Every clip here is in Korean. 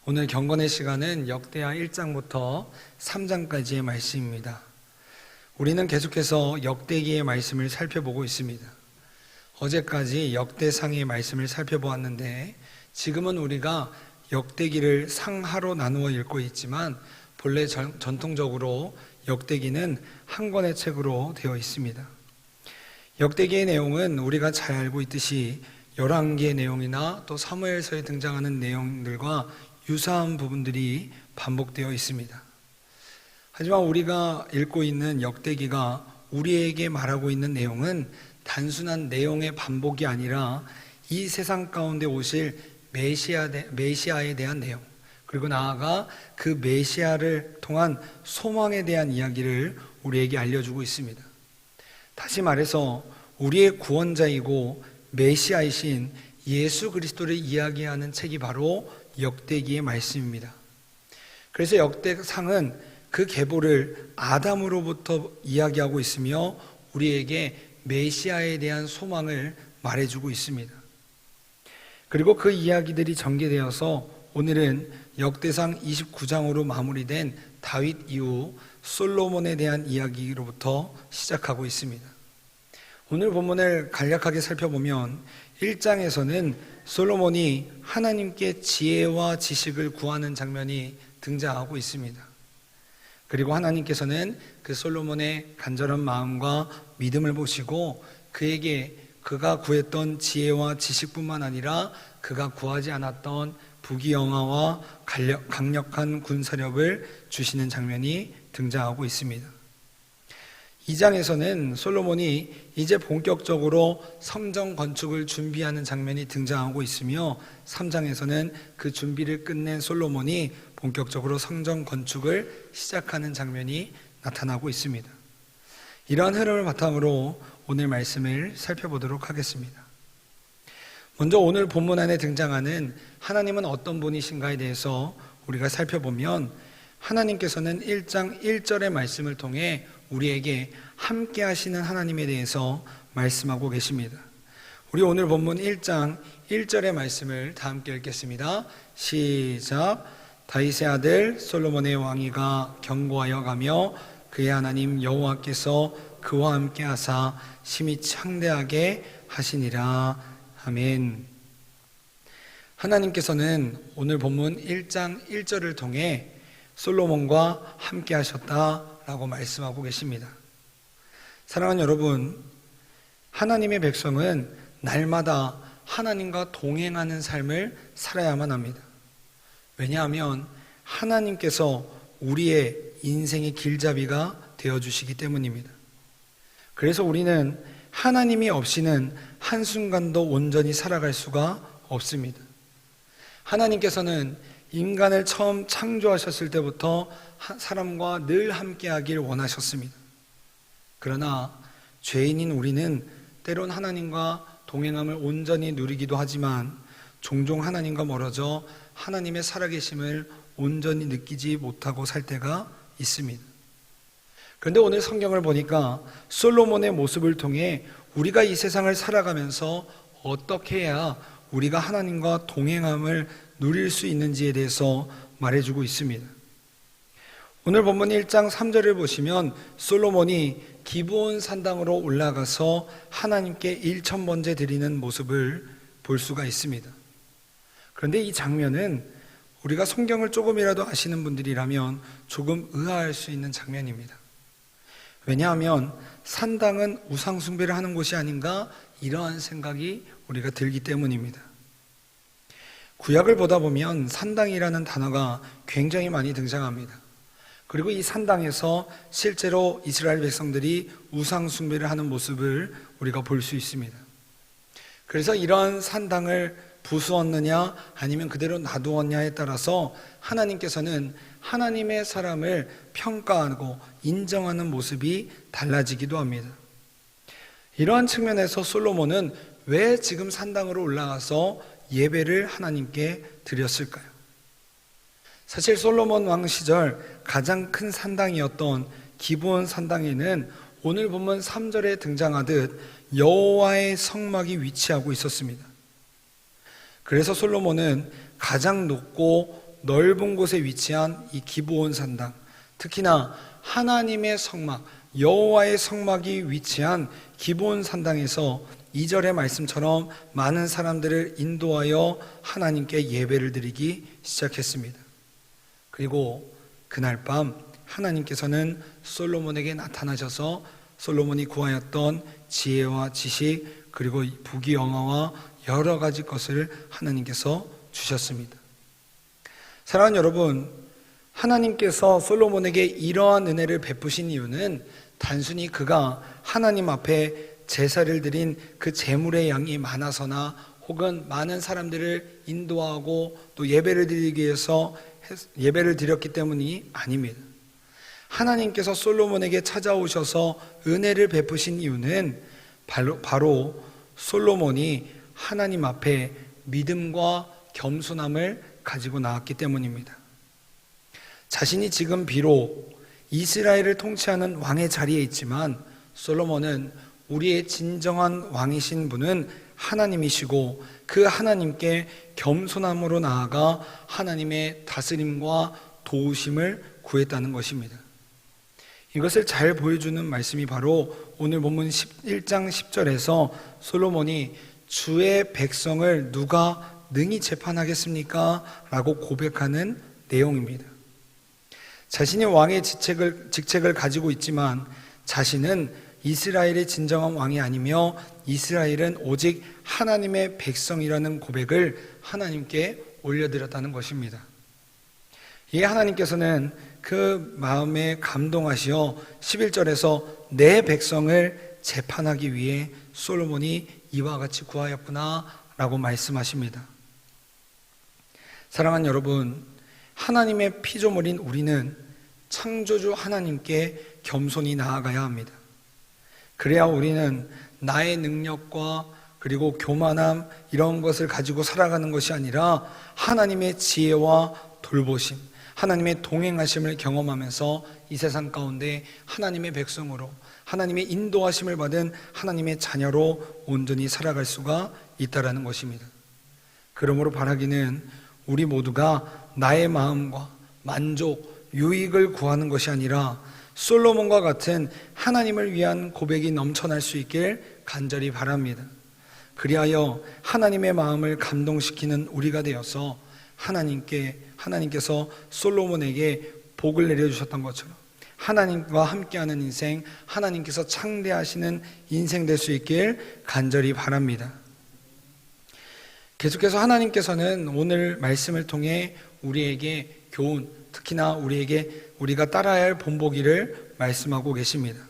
오늘 경건의 시간은 역대하 1장부터 3장까지의 말씀입니다. 우리는 계속해서 역대기의 말씀을 살펴보고 있습니다. 어제까지 역대상의 말씀을 살펴보았는데 지금은 우리가 역대기를 상하로 나누어 읽고 있지만 본래 전통적으로 역대기는 한 권의 책으로 되어 있습니다. 역대기의 내용은 우리가 잘 알고 있듯이 열왕기의 내용이나 또 사무엘서에 등장하는 내용들과 유사한 부분들이 반복되어 있습니다. 하지만 우리가 읽고 있는 역대기가 우리에게 말하고 있는 내용은 단순한 내용의 반복이 아니라 이 세상 가운데 오실 메시아에 대한 내용, 그리고 나아가 그 메시아를 통한 소망에 대한 이야기를 우리에게 알려주고 있습니다. 다시 말해서 우리의 구원자이고 메시아이신 예수 그리스도를 이야기하는 책이 바로 역대기의 말씀입니다. 그래서 역대상은 그 계보를 아담으로부터 이야기하고 있으며 우리에게 메시아에 대한 소망을 말해주고 있습니다. 그리고 그 이야기들이 전개되어서 오늘은 역대상 29장으로 마무리된 다윗 이후 솔로몬에 대한 이야기로부터 시작하고 있습니다. 오늘 본문을 간략하게 살펴보면 1장에서는 솔로몬이 하나님께 지혜와 지식을 구하는 장면이 등장하고 있습니다. 그리고 하나님께서는 그 솔로몬의 간절한 마음과 믿음을 보시고 그에게 그가 구했던 지혜와 지식뿐만 아니라 그가 구하지 않았던 부귀영화와 강력한 군사력을 주시는 장면이 등장하고 있습니다. 2장에서는 솔로몬이 이제 본격적으로 성전 건축을 준비하는 장면이 등장하고 있으며 3장에서는 그 준비를 끝낸 솔로몬이 본격적으로 성전 건축을 시작하는 장면이 나타나고 있습니다. 이러한 흐름을 바탕으로 오늘 말씀을 살펴보도록 하겠습니다. 먼저 오늘 본문 안에 등장하는 하나님은 어떤 분이신가에 대해서 우리가 살펴보면 하나님께서는 1장 1절의 말씀을 통해 우리에게 함께 하시는 하나님에 대해서 말씀하고 계십니다. 우리 오늘 본문 1장 1절의 말씀을 다 함께 읽겠습니다. 시작. 다윗의 아들 솔로몬의 왕위가 견고하여 가며 그의 하나님 여호와께서 그와 함께 하사 심히 창대하게 하시니라. 아멘. 하나님께서는 오늘 본문 1장 1절을 통해 솔로몬과 함께 하셨다라고 말씀하고 계십니다. 사랑하는 여러분, 하나님의 백성은 날마다 하나님과 동행하는 삶을 살아야만 합니다. 왜냐하면 하나님께서 우리의 인생의 길잡이가 되어주시기 때문입니다. 그래서 우리는 하나님이 없이는 한순간도 온전히 살아갈 수가 없습니다. 하나님께서는 인간을 처음 창조하셨을 때부터 사람과 늘 함께하길 원하셨습니다. 그러나 죄인인 우리는 때론 하나님과 동행함을 온전히 누리기도 하지만 종종 하나님과 멀어져 하나님의 살아계심을 온전히 느끼지 못하고 살 때가 있습니다. 그런데 오늘 성경을 보니까 솔로몬의 모습을 통해 우리가 이 세상을 살아가면서 어떻게 해야 우리가 하나님과 동행함을 누릴 수 있는지에 대해서 말해주고 있습니다. 오늘 본문 1장 3절을 보시면 솔로몬이 기브온 산당으로 올라가서 하나님께 1,000번째 드리는 모습을 볼 수가 있습니다. 그런데 이 장면은 우리가 성경을 조금이라도 아시는 분들이라면 조금 의아할 수 있는 장면입니다. 왜냐하면 산당은 우상 숭배를 하는 곳이 아닌가 이러한 생각이 우리가 들기 때문입니다. 구약을 보다 보면 산당이라는 단어가 굉장히 많이 등장합니다. 그리고 이 산당에서 실제로 이스라엘 백성들이 우상 숭배를 하는 모습을 우리가 볼 수 있습니다. 그래서 이러한 산당을 부수었느냐 아니면 그대로 놔두었냐에 따라서 하나님께서는 하나님의 사람을 평가하고 인정하는 모습이 달라지기도 합니다. 이러한 측면에서 솔로몬은 왜 지금 산당으로 올라가서 예배를 하나님께 드렸을까요? 사실 솔로몬 왕 시절 가장 큰 산당이었던 기브온 산당에는 오늘 본문 3절에 등장하듯 여호와의 성막이 위치하고 있었습니다. 그래서 솔로몬은 가장 높고 넓은 곳에 위치한 이 기브온 산당, 특히나 하나님의 성막, 여호와의 성막이 위치한 기브온 산당에서 2절의 말씀처럼 많은 사람들을 인도하여 하나님께 예배를 드리기 시작했습니다. 그리고 그날 밤 하나님께서는 솔로몬에게 나타나셔서 솔로몬이 구하였던 지혜와 지식, 그리고 부귀영화와 여러 가지 것을 하나님께서 주셨습니다. 사랑하는 여러분, 하나님께서 솔로몬에게 이러한 은혜를 베푸신 이유는 단순히 그가 하나님 앞에 제사를 드린 그 제물의 양이 많아서나 혹은 많은 사람들을 인도하고 또 예배를 드리기 위해서 예배를 드렸기 때문이 아닙니다. 하나님께서 솔로몬에게 찾아오셔서 은혜를 베푸신 이유는 바로 솔로몬이 하나님 앞에 믿음과 겸손함을 가지고 나왔기 때문입니다. 자신이 지금 비록 이스라엘을 통치하는 왕의 자리에 있지만 솔로몬은 우리의 진정한 왕이신 분은 하나님이시고 그 하나님께 겸손함으로 나아가 하나님의 다스림과 도우심을 구했다는 것입니다. 이것을 잘 보여주는 말씀이 바로 오늘 본문 1장 10절에서 솔로몬이 주의 백성을 누가 능히 재판하겠습니까? 라고 고백하는 내용입니다. 자신이 왕의 직책을 가지고 있지만 자신은 이스라엘의 진정한 왕이 아니며 이스라엘은 오직 하나님의 백성이라는 고백을 하나님께 올려드렸다는 것입니다. 이에 하나님께서는 그 마음에 감동하시어 11절에서 내 백성을 재판하기 위해 솔로몬이 이와 같이 구하였구나 라고 말씀하십니다. 사랑하는 여러분, 하나님의 피조물인 우리는 창조주 하나님께 겸손히 나아가야 합니다. 그래야 우리는 나의 능력과 그리고 교만함 이런 것을 가지고 살아가는 것이 아니라 하나님의 지혜와 돌보심, 하나님의 동행하심을 경험하면서 이 세상 가운데 하나님의 백성으로 하나님의 인도하심을 받은 하나님의 자녀로 온전히 살아갈 수가 있다라는 것입니다. 그러므로 바라기는 우리 모두가 나의 마음과 만족, 유익을 구하는 것이 아니라 솔로몬과 같은 하나님을 위한 고백이 넘쳐날 수 있길 간절히 바랍니다. 그리하여 하나님의 마음을 감동시키는 우리가 되어서 하나님께서 솔로몬에게 복을 내려주셨던 것처럼 하나님과 함께하는 인생, 하나님께서 창대하시는 인생 될 수 있길 간절히 바랍니다. 계속해서 하나님께서는 오늘 말씀을 통해 우리에게 교훈, 특히나 우리가 따라야 할 본보기를 말씀하고 계십니다.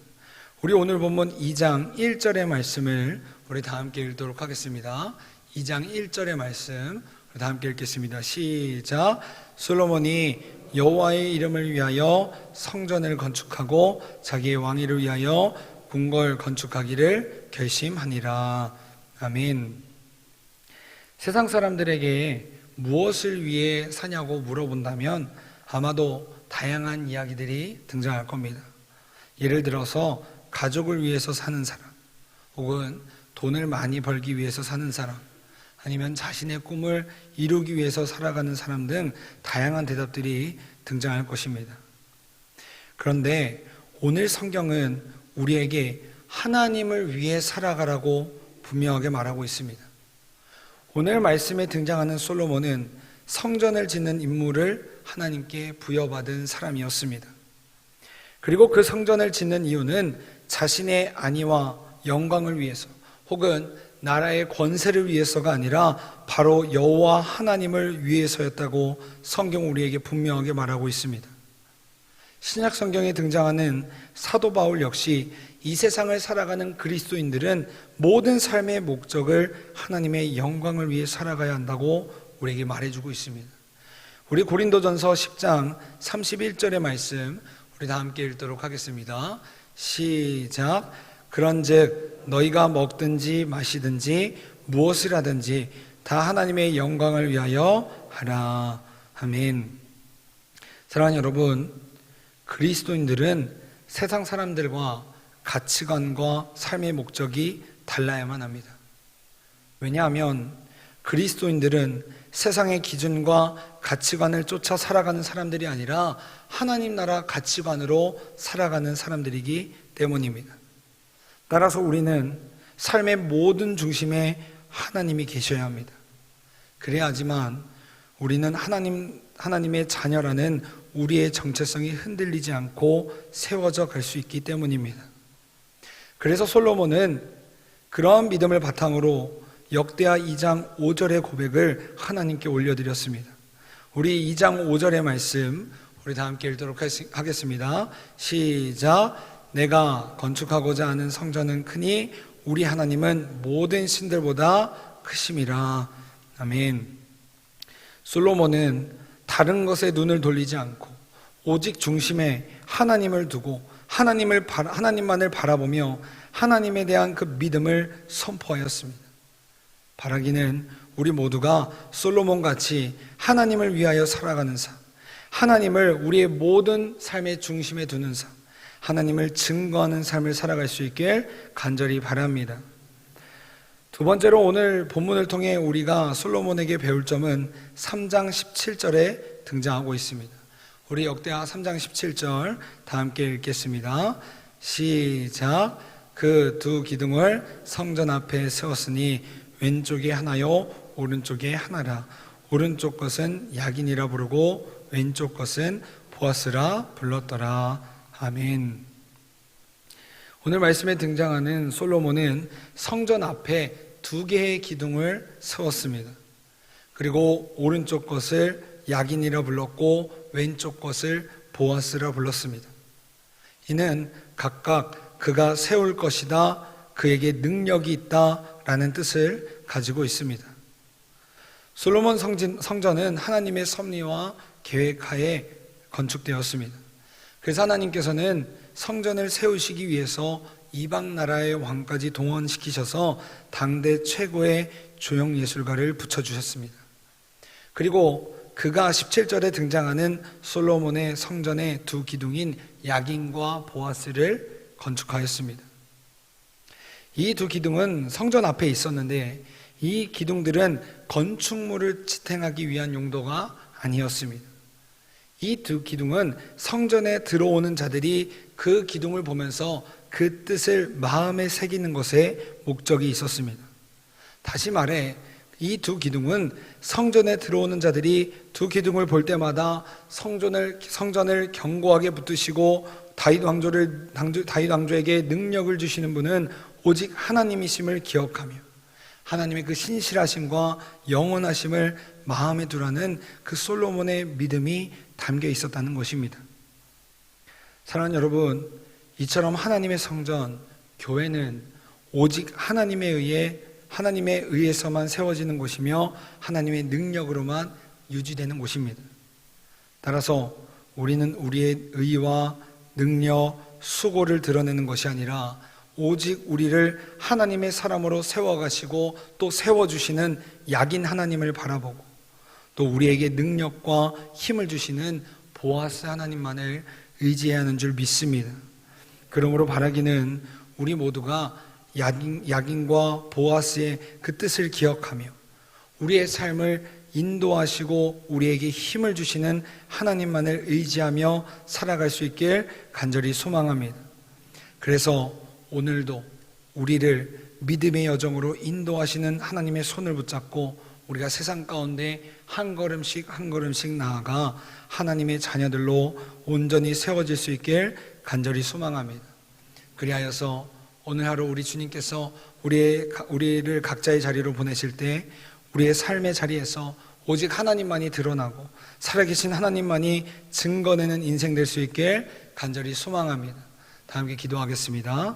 우리 오늘 본문 2장 1절의 말씀을 우리 다 함께 읽도록 하겠습니다. 2장 1절의 말씀 우리 다 함께 읽겠습니다. 시작. 솔로몬이 여호와의 이름을 위하여 성전을 건축하고 자기의 왕위를 위하여 궁궐 건축하기를 결심하니라. 아멘. 세상 사람들에게 무엇을 위해 사냐고 물어본다면 아마도 다양한 이야기들이 등장할 겁니다. 예를 들어서 가족을 위해서 사는 사람, 혹은 돈을 많이 벌기 위해서 사는 사람, 아니면 자신의 꿈을 이루기 위해서 살아가는 사람 등 다양한 대답들이 등장할 것입니다. 그런데 오늘 성경은 우리에게 하나님을 위해 살아가라고 분명하게 말하고 있습니다. 오늘 말씀에 등장하는 솔로몬은 성전을 짓는 임무를 하나님께 부여받은 사람이었습니다. 그리고 그 성전을 짓는 이유는 자신의 안위와 영광을 위해서 혹은 나라의 권세를 위해서가 아니라 바로 여호와 하나님을 위해서였다고 성경 우리에게 분명하게 말하고 있습니다. 신약 성경에 등장하는 사도 바울 역시 이 세상을 살아가는 그리스도인들은 모든 삶의 목적을 하나님의 영광을 위해 살아가야 한다고 우리에게 말해주고 있습니다. 우리 고린도전서 10장 31절의 말씀 우리 다 함께 읽도록 하겠습니다. 시작. 그런즉 너희가 먹든지 마시든지 무엇을 하든지 다 하나님의 영광을 위하여 하라. 아멘. 사랑하는 여러분, 그리스도인들은 세상 사람들과 가치관과 삶의 목적이 달라야만 합니다. 왜냐하면 그리스도인들은 세상의 기준과 가치관을 쫓아 살아가는 사람들이 아니라 하나님 나라 가치관으로 살아가는 사람들이기 때문입니다. 따라서 우리는 삶의 모든 중심에 하나님이 계셔야 합니다. 그래야지만 우리는 하나님의 자녀라는 우리의 정체성이 흔들리지 않고 세워져 갈 수 있기 때문입니다. 그래서 솔로몬은 그러한 믿음을 바탕으로 역대하 2장 5절의 고백을 하나님께 올려드렸습니다. 우리 2장 5절의 말씀 우리 다 함께 읽도록 하겠습니다. 시작. 내가 건축하고자 하는 성전은 크니 우리 하나님은 모든 신들보다 크심이라. 아멘. 솔로몬은 다른 것에 눈을 돌리지 않고 오직 중심에 하나님을 두고 하나님만을 바라보며 하나님에 대한 그 믿음을 선포하였습니다. 바라기는 우리 모두가 솔로몬같이 하나님을 위하여 살아가는 삶, 하나님을 우리의 모든 삶의 중심에 두는 삶, 하나님을 증거하는 삶을 살아갈 수 있길 간절히 바랍니다. 두 번째로 오늘 본문을 통해 우리가 솔로몬에게 배울 점은 3장 17절에 등장하고 있습니다. 우리 역대하 3장 17절 다 함께 읽겠습니다. 시작. 그 두 기둥을 성전 앞에 세웠으니 왼쪽에 하나요 오른쪽에 하나라. 오른쪽 것은 야긴이라 부르고 왼쪽 것은 보아스라 불렀더라. 아멘. 오늘 말씀에 등장하는 솔로몬은 성전 앞에 두 개의 기둥을 세웠습니다. 그리고 오른쪽 것을 야긴이라 불렀고 왼쪽 것을 보아스라 불렀습니다. 이는 각각 그가 세울 것이다, 그에게 능력이 있다라는 뜻을 가지고 있습니다. 솔로몬 성전은 하나님의 섭리와 계획하에 건축되었습니다. 그래서 하나님께서는 성전을 세우시기 위해서 이방 나라의 왕까지 동원시키셔서 당대 최고의 조형 예술가를 붙여주셨습니다. 그리고 그가 17절에 등장하는 솔로몬의 성전의 두 기둥인 야긴과 보아스를 건축하였습니다. 이 두 기둥은 성전 앞에 있었는데 이 기둥들은 건축물을 지탱하기 위한 용도가 아니었습니다. 이 두 기둥은 성전에 들어오는 자들이 그 기둥을 보면서 그 뜻을 마음에 새기는 것에 목적이 있었습니다. 다시 말해 이 두 기둥은 성전에 들어오는 자들이 두 기둥을 볼 때마다 성전을 견고하게 붙드시고 다윗 왕조에게 능력을 주시는 분은 오직 하나님이심을 기억하며 하나님의 그 신실하심과 영원하심을 마음에 두라는 그 솔로몬의 믿음이 담겨 있었다는 것입니다. 사랑하는 여러분, 이처럼 하나님의 성전, 교회는 오직 하나님에 의해서만 세워지는 곳이며 하나님의 능력으로만 유지되는 곳입니다. 따라서 우리는 우리의 의와 능력, 수고를 드러내는 것이 아니라 오직 우리를 하나님의 사람으로 세워가시고 또 세워주시는 약인 하나님을 바라보고 또 우리에게 능력과 힘을 주시는 보아스 하나님만을 의지해야 하는 줄 믿습니다. 그러므로 바라기는 우리 모두가 야긴과 보아스의 그 뜻을 기억하며 우리의 삶을 인도하시고 우리에게 힘을 주시는 하나님만을 의지하며 살아갈 수 있길 간절히 소망합니다. 그래서 오늘도 우리를 믿음의 여정으로 인도하시는 하나님의 손을 붙잡고 우리가 세상 가운데 한 걸음씩 한 걸음씩 나아가 하나님의 자녀들로 온전히 세워질 수 있길 간절히 소망합니다. 그리하여서 오늘 하루 우리 주님께서 우리를 각자의 자리로 보내실 때 우리의 삶의 자리에서 오직 하나님만이 드러나고 살아계신 하나님만이 증거내는 인생 될 수 있길 간절히 소망합니다. 다 함께 기도하겠습니다.